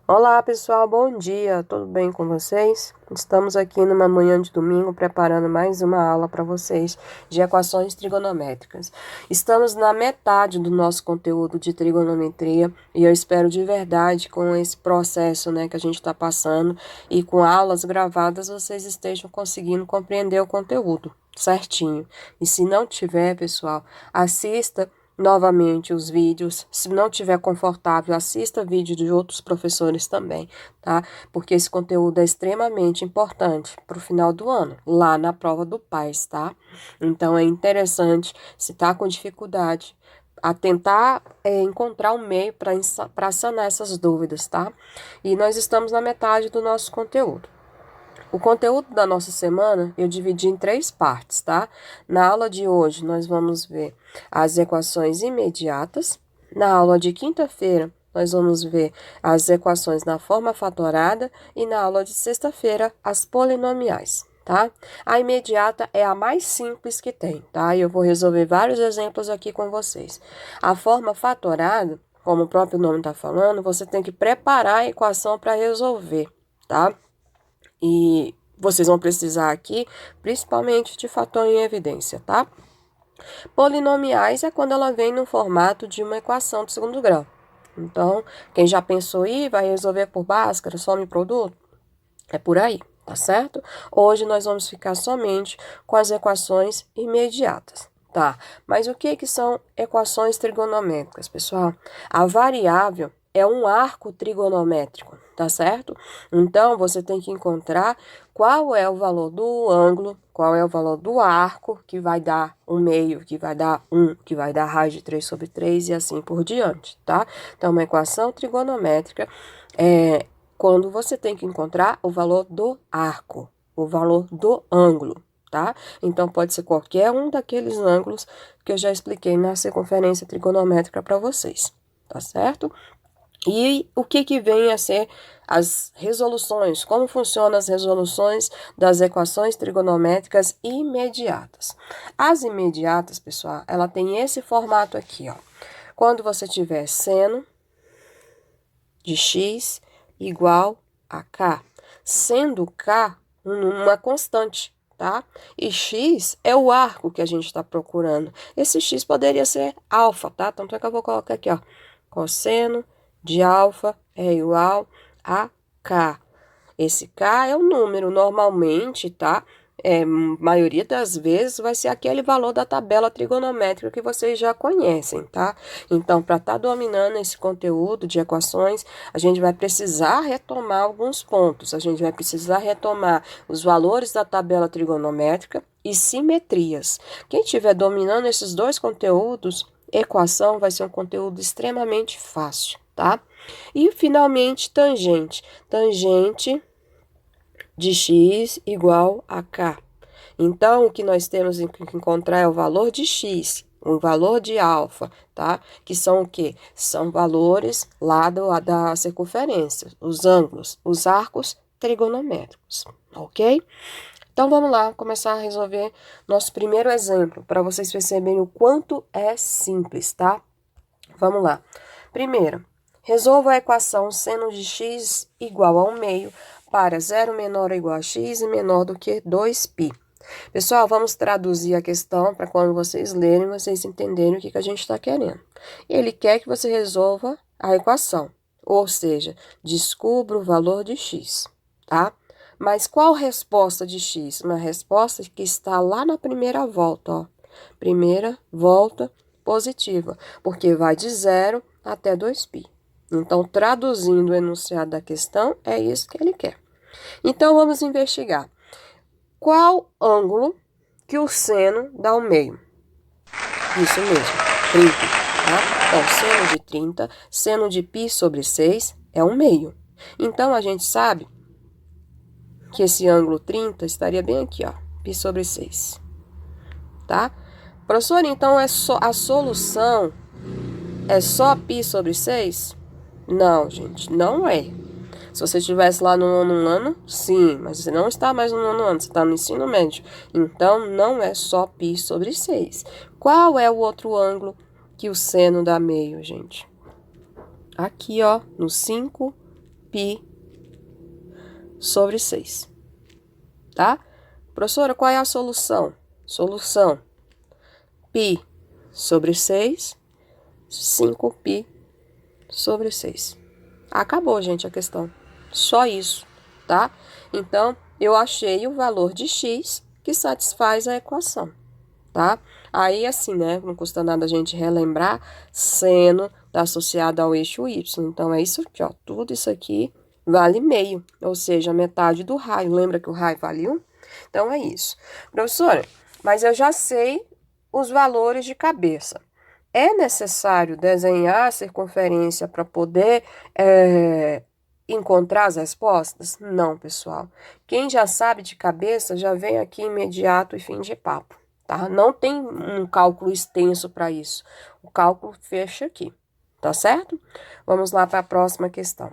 Olá pessoal, bom dia, tudo bem com vocês? Estamos aqui numa manhã de domingo preparando mais uma aula para vocês de equações trigonométricas. Estamos na metade do nosso conteúdo de trigonometria e eu espero de verdade com esse processo que a gente está passando e com aulas gravadas vocês estejam conseguindo compreender o conteúdo certinho. E se não tiver, pessoal, assista novamente os vídeos. Se não tiver confortável, assista vídeo de outros professores também, tá? Porque esse conteúdo é extremamente importante para o final do ano, lá na prova do PAS, tá? Então é interessante, se tá com dificuldade, a tentar encontrar um meio para sanar essas dúvidas, tá? E nós estamos na metade do nosso conteúdo. O conteúdo da nossa semana eu dividi em 3 partes, tá? Na aula de hoje, nós vamos ver as equações imediatas. Na aula de quinta-feira, nós vamos ver as equações na forma fatorada. E na aula de sexta-feira, as polinomiais, tá? A imediata é a mais simples que tem, tá? E eu vou resolver vários exemplos aqui com vocês. A forma fatorada, como o próprio nome está falando, você tem que preparar a equação para resolver, tá? E vocês vão precisar aqui, principalmente de fator em evidência, tá? Polinomiais é quando ela vem no formato de uma equação de segundo grau. Então, quem já pensou aí, vai resolver por Bhaskara, soma e produto? É por aí, tá certo? Hoje nós vamos ficar somente com as equações imediatas, tá? Mas o que são equações trigonométricas, pessoal? A variável é um arco trigonométrico, tá certo? Então, você tem que encontrar qual é o valor do ângulo, qual é o valor do arco, que vai dar um meio, que vai dar 1, que vai dar raiz de 3 sobre 3 e assim por diante, tá? Então, uma equação trigonométrica é quando você tem que encontrar o valor do arco, o valor do ângulo, tá? Então, pode ser qualquer um daqueles ângulos que eu já expliquei na circunferência trigonométrica para vocês, tá certo? E o que vem a ser as resoluções? Como funcionam as resoluções das equações trigonométricas imediatas? As imediatas, pessoal, ela tem esse formato aqui, ó. Quando você tiver seno de x igual a k, sendo k uma constante, tá? E x é o arco que a gente está procurando. Esse x poderia ser alfa, tá? Tanto é que eu vou colocar aqui, ó, cosseno de alfa é igual a k. Esse k é o número, normalmente, tá? Maioria das vezes vai ser aquele valor da tabela trigonométrica que vocês já conhecem, tá? Então, para estar dominando esse conteúdo de equações, a gente vai precisar retomar alguns pontos. A gente vai precisar retomar os valores da tabela trigonométrica e simetrias. Quem estiver dominando esses dois conteúdos, equação vai ser um conteúdo extremamente fácil, tá? E, finalmente, tangente. Tangente de x igual a k. Então, o que nós temos que encontrar é o valor de x, o valor de alfa, tá? Que são o quê? São valores lá da circunferência, os ângulos, os arcos trigonométricos, ok? Então, vamos lá, começar a resolver nosso primeiro exemplo, para vocês perceberem o quanto é simples, tá? Vamos lá. Primeiro, resolva a equação seno de x igual a 1/2 para 0 menor ou igual a x e menor do que 2π. Pessoal, vamos traduzir a questão para quando vocês lerem, vocês entenderem o que a gente está querendo. Ele quer que você resolva a equação, ou seja, descubra o valor de x, tá? Mas qual resposta de x? Uma resposta que está lá na primeira volta, ó. Primeira volta positiva, porque vai de 0 até 2π. Então, traduzindo o enunciado da questão, é isso que ele quer. Então, vamos investigar. Qual ângulo que o seno dá ao meio? Isso mesmo, 30, tá? Então, seno de 30, seno de π sobre 6 é 1/2. Então, a gente sabe que esse ângulo 30 estaria bem aqui, ó, π sobre 6, tá? Professor, então a solução é só π sobre 6? Não, gente, não é. Se você estivesse lá no nono ano, sim, mas você não está mais no nono ano, você está no ensino médio. Então, não é só π sobre 6. Qual é o outro ângulo que o seno dá meio, gente? Aqui, ó, no 5π π sobre 6. Tá? Professora, qual é a solução? Solução: π sobre 6, 5π sobre 6. Acabou, gente, a questão. Só isso, tá? Então, eu achei o valor de x que satisfaz a equação, tá? Aí, assim, né, não custa nada a gente relembrar, seno está associado ao eixo y. Então, é isso aqui, ó. Tudo isso aqui vale meio, ou seja, metade do raio. Lembra que o raio vale 1? Então, é isso. Professora, mas eu já sei os valores de cabeça. É necessário desenhar a circunferência para poder encontrar as respostas? Não, pessoal. Quem já sabe de cabeça já vem aqui imediato e fim de papo, tá? Não tem um cálculo extenso para isso. O cálculo fecha aqui, tá certo? Vamos lá para a próxima questão.